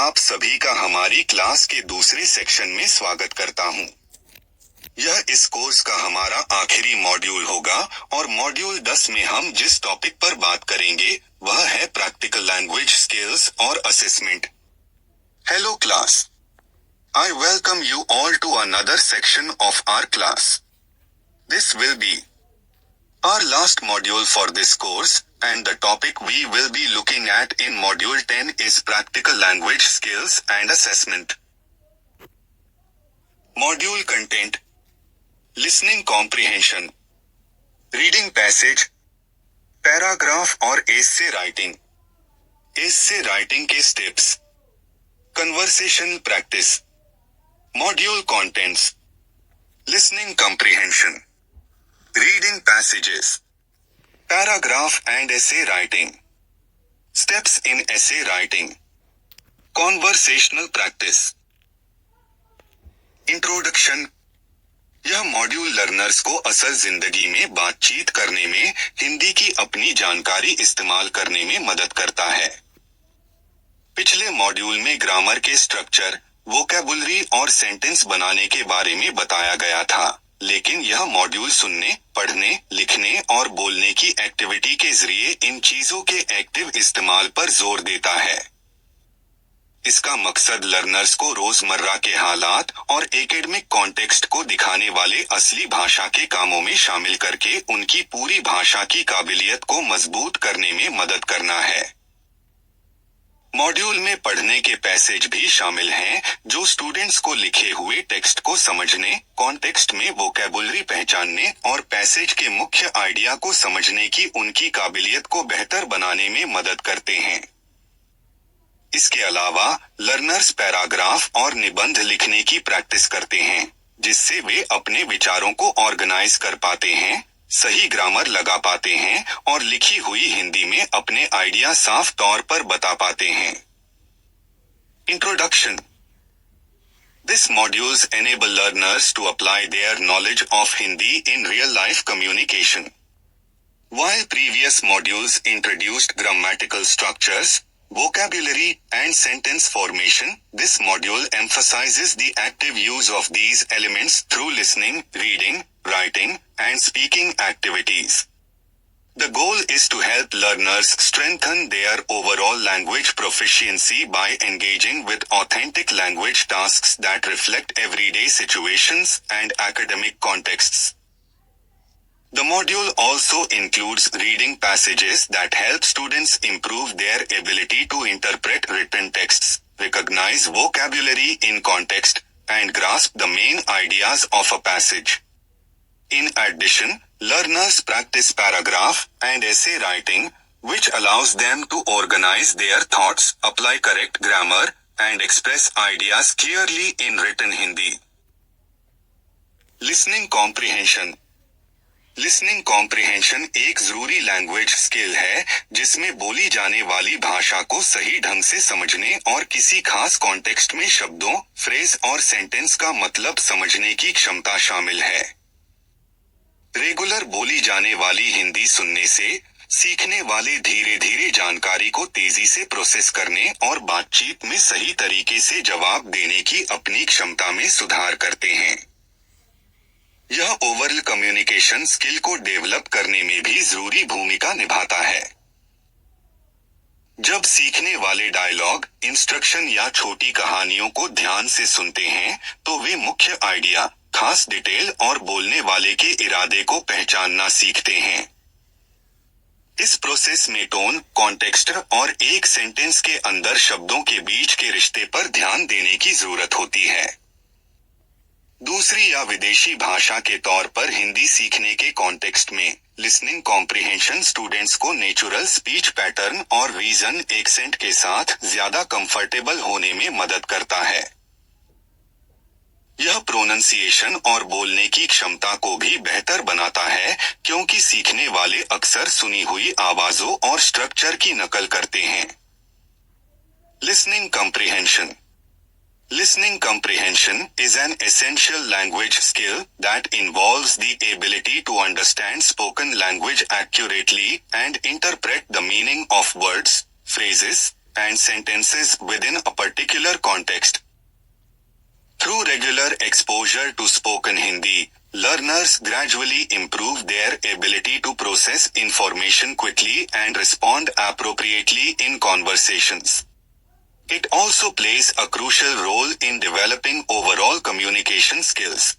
आप सभी का हमारी क्लास के दूसरे सेक्शन में स्वागत करता हूं। यह इस कोर्स का हमारा आखिरी मॉड्यूल होगा और मॉड्यूल 10 में हम जिस टॉपिक पर बात करेंगे वह है प्रैक्टिकल लैंग्वेज स्किल्स और assessment. Hello class, I welcome you all to another section of our class. This will be our last module for this course, and the topic we will be looking at in module 10 is practical language skills and assessment. Module content: listening comprehension, reading passage, paragraph और essay writing, essay writing के steps, conversation practice. Module contents: listening comprehension, reading passages, paragraph and essay writing, steps in essay writing, conversational practice. Introduction: यह module learners को असल जिंदगी में बातचीत करने में हिंदी की अपनी जानकारी इस्तेमाल करने में मदद करता है। पिछले मॉड्यूल में ग्रामर के स्ट्रक्चर, वोकैबुलरी और सेंटेंस बनाने के बारे में बताया गया था, लेकिन यह मॉड्यूल सुनने, पढ़ने, लिखने और बोलने की एक्टिविटी के जरिए इन चीजों के एक्टिव इस्तेमाल पर जोर देता है। इसका मकसद लर्नर्स को रोजमर्रा के हालात और एकेडमिक कॉन्टेक्स्ट को दिखाने वाले असली भाषा के कामों में शामिल करके उनकी पूरी भाषा की काबिलियत को मजबूत करने में मदद करना है। मॉड्यूल में पढ़ने के पैसेज भी शामिल हैं, जो स्टूडेंट्स को लिखे हुए टेक्स्ट को समझने, कॉन्टेक्स्ट में वोकैबुलरी पहचानने और पैसेज के मुख्य आइडिया को समझने की उनकी काबिलियत को बेहतर बनाने में मदद करते हैं। इसके अलावा लर्नर्स पैराग्राफ और निबंध लिखने की प्रैक्टिस करते हैं, जिससे वे अपने विचारों को ऑर्गेनाइज कर पाते हैं, सही ग्रामर लगा पाते हैं और लिखी हुई हिंदी में अपने आइडिया साफ तौर पर बता पाते हैं। Introduction: This modules enable learners to apply their knowledge of Hindi in real-life communication. While previous modules introduced grammatical structures, vocabulary, and sentence formation, this module emphasizes the active use of these elements through listening, reading, writing, and speaking activities. The goal is to help learners strengthen their overall language proficiency by engaging with authentic language tasks that reflect everyday situations and academic contexts. The module also includes reading passages that help students improve their ability to interpret written texts, recognize vocabulary in context, and grasp the main ideas of a passage. In addition, learners practice paragraph and essay writing, which allows them to organize their thoughts, apply correct grammar, and express ideas clearly in written Hindi. Listening comprehension. Listening comprehension एक जरूरी language skill है, जिसमें बोली जाने वाली भाषा को सही ढंग से समझने और किसी खास कॉन्टेक्स्ट में शब्दों, फ्रेज और सेंटेंस का मतलब समझने की क्षमता शामिल है। रेगुलर बोली जाने वाली हिंदी सुनने से सीखने वाले धीरे धीरे जानकारी को तेजी से प्रोसेस करने और बातचीत में सही तरीके से जवाब देने की अपनी क्षमता में सुधार करते हैं। यह ओवरऑल कम्युनिकेशन स्किल को डेवलप करने में भी जरूरी भूमिका निभाता है। जब सीखने वाले डायलॉग, इंस्ट्रक्शन या छोटी कहानियों को ध्यान से सुनते हैं, तो वे मुख्य आइडिया, खास डिटेल और बोलने वाले के इरादे को पहचानना सीखते हैं। इस प्रोसेस में टोन, कॉन्टेक्स्ट और एक सेंटेंस के अंदर शब्दों के बीच के रिश्ते पर ध्यान देने की जरूरत होती है। दूसरी या विदेशी भाषा के तौर पर हिंदी सीखने के कॉन्टेक्स्ट में लिसनिंग कॉम्प्रिहेंशन स्टूडेंट्स को नेचुरल स्पीच पैटर्न और रीजन एक्सेंट के साथ ज्यादा कंफर्टेबल होने में मदद करता है। यह प्रोनंसिएशन और बोलने की क्षमता को भी बेहतर बनाता है, क्योंकि सीखने वाले अक्सर सुनी हुई आवाजों और स्ट्रक्चर की नकल करते हैं। Listening comprehension. Listening comprehension is an essential language skill that involves the ability to understand spoken language accurately and interpret the meaning of words, phrases, and sentences within a particular context. Through regular exposure to spoken Hindi, learners gradually improve their ability to process information quickly and respond appropriately in conversations. It also plays a crucial role in developing overall communication skills.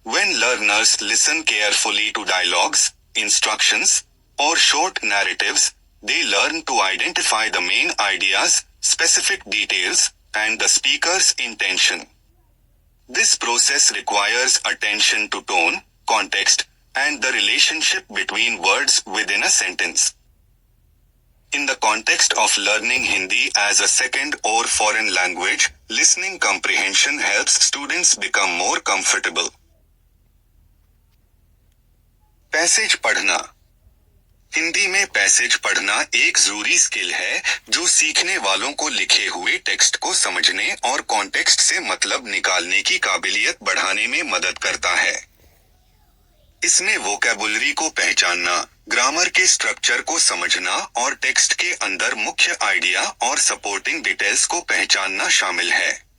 When learners listen carefully to dialogues, instructions, or short narratives, they learn to identify the main ideas, specific details, and the speaker's intention. This process requires attention to tone, context, and the relationship between words within a sentence. In the context of learning Hindi as a second or foreign language, listening comprehension helps students become more comfortable. Passage पढ़ना। हिंदी में passage पढ़ना एक जरूरी skill है जो सीखने वालों को लिखे हुए टेक्स्ट को समझने और कॉन्टेक्स्ट से मतलब निकालने की काबिलियत बढ़ाने में मदद करता है। इसमें वोकैबुलरी को पहचानना, ग्रामर के स्ट्रक्चर को समझना और टेक्स्ट के अंदर मुख्य आइडिया और सपोर्टिंग डिटेल्स को पहचानना शामिल है।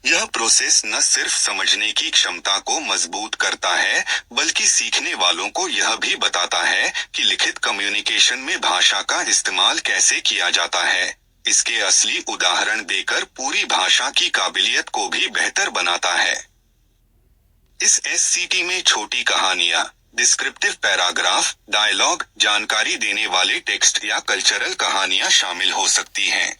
यह प्रोसेस न सिर्फ समझने की क्षमता को मजबूत करता है, बल्कि सीखने वालों को यह भी बताता है कि लिखित कम्युनिकेशन में भाषा का इस्तेमाल कैसे किया जाता है। इसके असली उदाहरण देकर पूरी भाषा की काबिलियत को भी बेहतर बनाता है। इस एससीटी में छोटी कहानियां, डिस्क्रिप्टिव पैराग्राफ, डायलॉग, जानकारी देने वाले टेक्स्ट या कल्चरल कहानियां शामिल हो सकती हैं।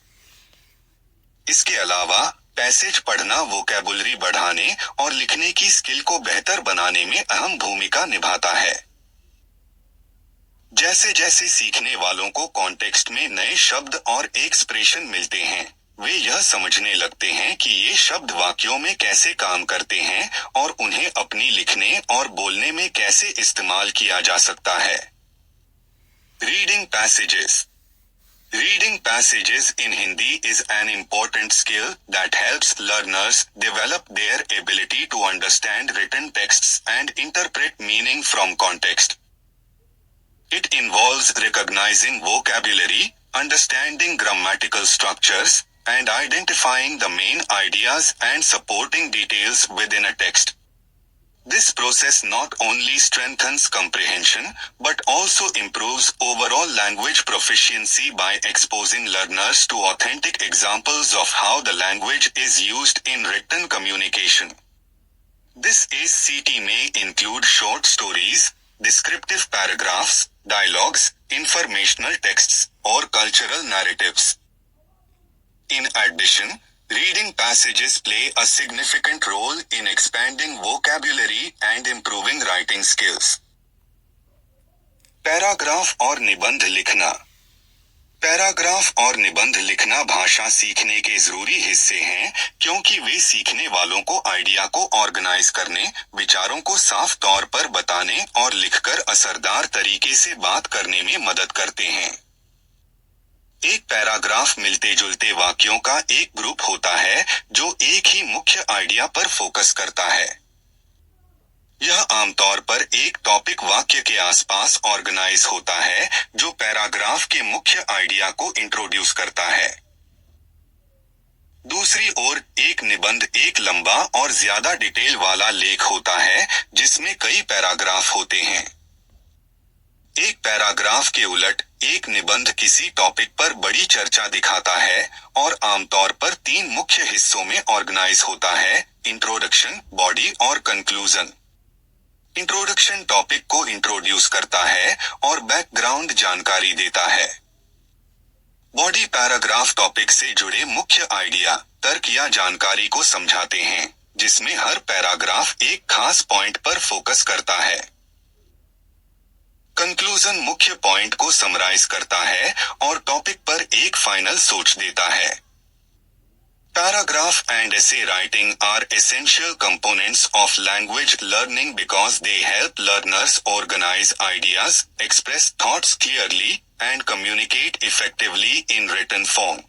इसके अलावा पैसेज पढ़ना वोकैबुलरी बढ़ाने और लिखने की स्किल को बेहतर बनाने में अहम भूमिका निभाता है। जैसे जैसे सीखने वालों को कॉन्टेक्स्ट में नए शब्द और एक्सप्रेशन मिलते हैं, वे यह समझने लगते हैं कि ये शब्द वाक्यों में कैसे काम करते हैं और उन्हें अपनी लिखने और बोलने में कैसे इस्तेमाल किया जा सकता है। Reading passages. Reading passages in Hindi is an important skill that helps learners develop their ability to understand written texts and interpret meaning from context. It involves recognizing vocabulary, understanding grammatical structures, and identifying the main ideas and supporting details within a text. This process not only strengthens comprehension, but also improves overall language proficiency by exposing learners to authentic examples of how the language is used in written communication. This ACT may include short stories, descriptive paragraphs, dialogues, informational texts, or cultural narratives. In addition, reading passages play a significant role in expanding vocabulary and improving writing skills. Paragraph और निबंध लिखना। Paragraph और निबंध लिखना भाषा सीखने के जरूरी हिस्से हैं, क्योंकि वे सीखने वालों को आइडिया को ऑर्गेनाइज करने, विचारों को साफ तौर पर बताने और लिखकर असरदार तरीके से बात करने में मदद करते हैं। एक पैराग्राफ मिलते जुलते वाक्यों का एक ग्रुप होता है जो एक ही मुख्य आइडिया पर फोकस करता है। यह आमतौर पर एक टॉपिक वाक्य के आसपास ऑर्गेनाइज होता है जो पैराग्राफ के मुख्य आइडिया को इंट्रोड्यूस करता है। दूसरी ओर एक निबंध एक लंबा और ज्यादा डिटेल वाला लेख होता है जिसमें कई पैराग्राफ होते हैं। एक पैराग्राफ के उलट एक निबंध किसी टॉपिक पर बड़ी चर्चा दिखाता है और आमतौर पर 3 मुख्य हिस्सों में ऑर्गेनाइज होता है: इंट्रोडक्शन, बॉडी और कंक्लूजन। इंट्रोडक्शन टॉपिक को इंट्रोड्यूस करता है और बैकग्राउंड जानकारी देता है। बॉडी पैराग्राफ टॉपिक से जुड़े मुख्य आइडिया, तर्क या जानकारी को समझाते हैं, जिसमें हर पैराग्राफ एक खास पॉइंट पर फोकस करता है। कंक्लूजन मुख्य पॉइंट को समराइज करता है और टॉपिक पर एक फाइनल सोच देता है। Paragraph and essay writing are essential components of language learning because they help learners organize ideas, express thoughts clearly, and communicate effectively in written form.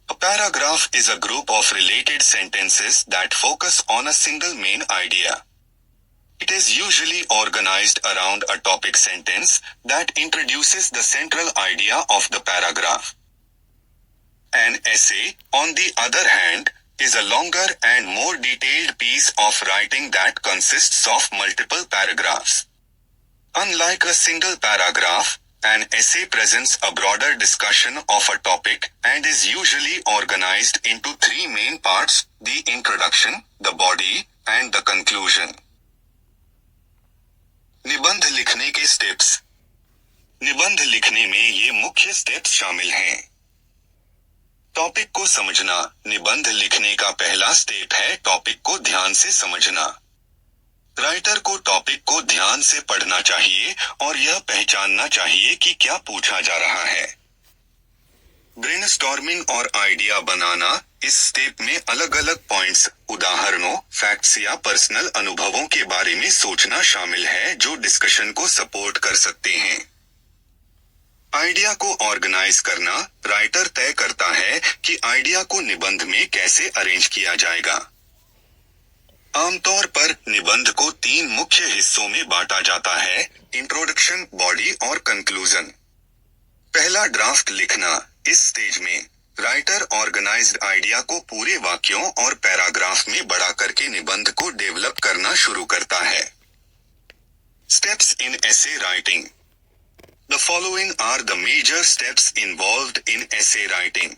A paragraph is a group of related sentences that focus on a single main idea. It is usually organized around a topic sentence that introduces the central idea of the paragraph. An essay, on the other hand, is a longer and more detailed piece of writing that consists of multiple paragraphs. Unlike a single paragraph, an essay presents a broader discussion of a topic and is usually organized into three main parts: the introduction, the body, and the conclusion. निबंध लिखने के steps. निबंध लिखने में ये मुख्य steps शामिल हैं। टॉपिक को समझना। निबंध लिखने का पहला स्टेप है टॉपिक को ध्यान से समझना। राइटर को टॉपिक को ध्यान से पढ़ना चाहिए और यह पहचानना चाहिए कि क्या पूछा जा रहा है। ब्रेनस्टॉर्मिंग और आइडिया बनाना। इस स्टेप में अलग अलग पॉइंट्स, उदाहरणों, फैक्ट्स या पर्सनल अनुभवों के बारे में सोचना शामिल है जो डिस्कशन को सपोर्ट कर सकते हैं। आइडिया को ऑर्गेनाइज करना। राइटर तय करता है कि आइडिया को निबंध में कैसे अरेंज किया जाएगा। आमतौर पर निबंध को तीन मुख्य हिस्सों में बांटा जाता है: इंट्रोडक्शन, बॉडी और कंक्लूजन। पहला ड्राफ्ट लिखना। इस स्टेज में राइटर ऑर्गेनाइज्ड आइडिया को पूरे वाक्यों और पैराग्राफ में बड़ा करके निबंध को डेवलप करना शुरू करता है। Steps in essay writing. The following are the major steps involved in essay writing.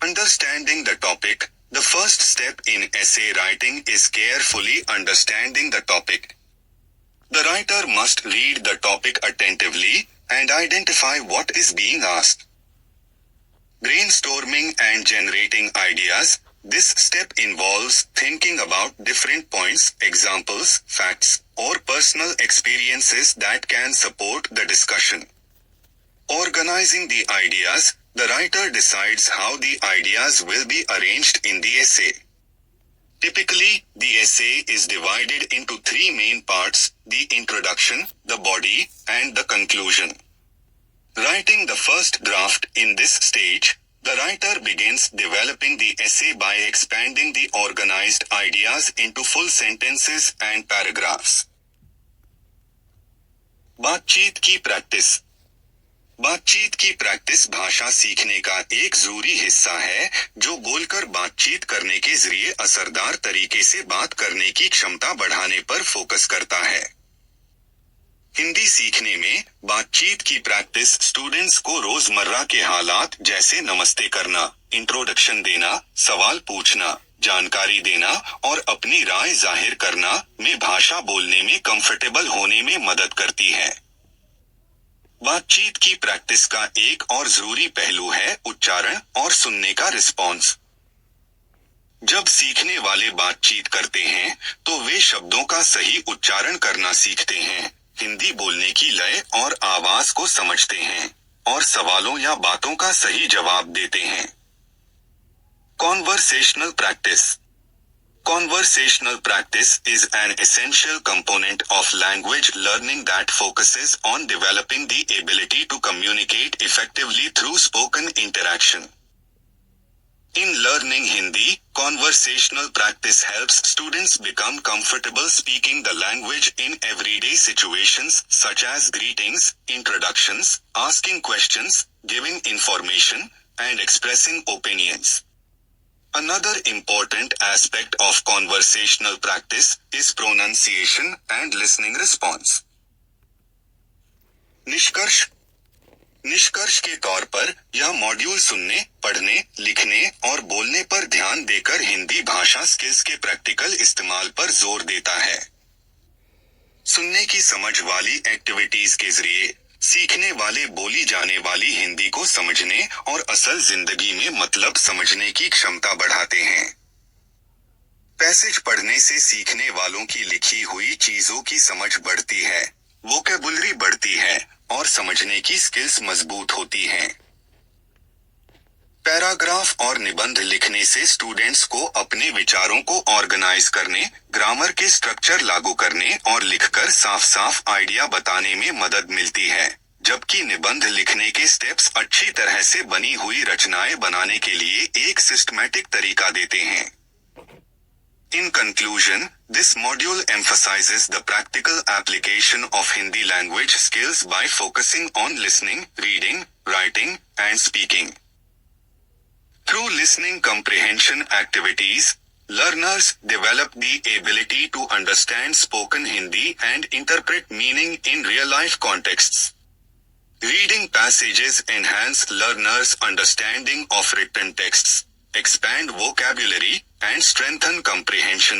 Understanding the topic. The first step in essay writing is carefully understanding the topic. The writer must read the topic attentively and identify what is being asked. Brainstorming and generating ideas. This step involves thinking about different points, examples, facts, or personal experiences that can support the discussion. Organizing the ideas. The writer decides how the ideas will be arranged in the essay. Typically, the essay is divided into three main parts: the introduction, the body, and the conclusion. Writing the first draft. In this stage, the writer begins developing the essay by expanding the organized ideas into full sentences and paragraphs. बातचीत की practice. बातचीत की practice भाषा सीखने का एक जरूरी हिस्सा है जो बोलकर बातचीत करने के जरिए असरदार तरीके से बात करने की क्षमता बढ़ाने पर फोकस करता है। हिंदी सीखने में बातचीत की प्रैक्टिस स्टूडेंट्स को रोजमर्रा के हालात जैसे नमस्ते करना, इंट्रोडक्शन देना, सवाल पूछना, जानकारी देना और अपनी राय जाहिर करना में भाषा बोलने में कंफर्टेबल होने में मदद करती है। बातचीत की प्रैक्टिस का एक और जरूरी पहलू है उच्चारण और सुनने का रिस्पॉन्स। जब सीखने वाले बातचीत करते हैं तो वे शब्दों का सही उच्चारण करना सीखते हैं, हिंदी बोलने की लय और आवाज को समझते हैं और सवालों या बातों का सही जवाब देते हैं। Conversational practice. Conversational practice is an essential component of language learning that focuses on developing the ability to communicate effectively through spoken interaction. In learning Hindi, conversational practice helps students become comfortable speaking the language in everyday situations such as greetings, introductions, asking questions, giving information, and expressing opinions. Another important aspect of conversational practice is pronunciation and listening response. निष्कर्ष के तौर पर यह module सुनने, पढ़ने, लिखने और बोलने पर ध्यान देकर हिंदी भाषा स्किल्स के प्रैक्टिकल इस्तेमाल पर जोर देता है। सुनने की समझ वाली एक्टिविटीज के जरिए सीखने वाले बोली जाने वाली हिंदी को समझने और असल जिंदगी में मतलब समझने की क्षमता बढ़ाते हैं। पैसेज पढ़ने से सीखने वालों की लिखी हुई चीजों की समझ बढ़ती है, वोकैबुलरी बढ़ती है और समझने की स्किल्स मजबूत होती हैं। पैराग्राफ और निबंध लिखने से स्टूडेंट्स को अपने विचारों को ऑर्गेनाइज करने, ग्रामर के स्ट्रक्चर लागू करने और लिखकर साफ-साफ आइडिया बताने में मदद मिलती है, जबकि निबंध लिखने के स्टेप्स अच्छी तरह से बनी हुई रचनाएं बनाने के लिए एक सिस्टमैटिक तरीका देते हैं। In conclusion, this module emphasizes the practical application of Hindi language skills by focusing on listening, reading, writing, and speaking. Through listening comprehension activities, learners develop the ability to understand spoken Hindi and interpret meaning in real-life contexts. Reading passages enhance learners' understanding of written texts, expand vocabulary, and strengthen comprehension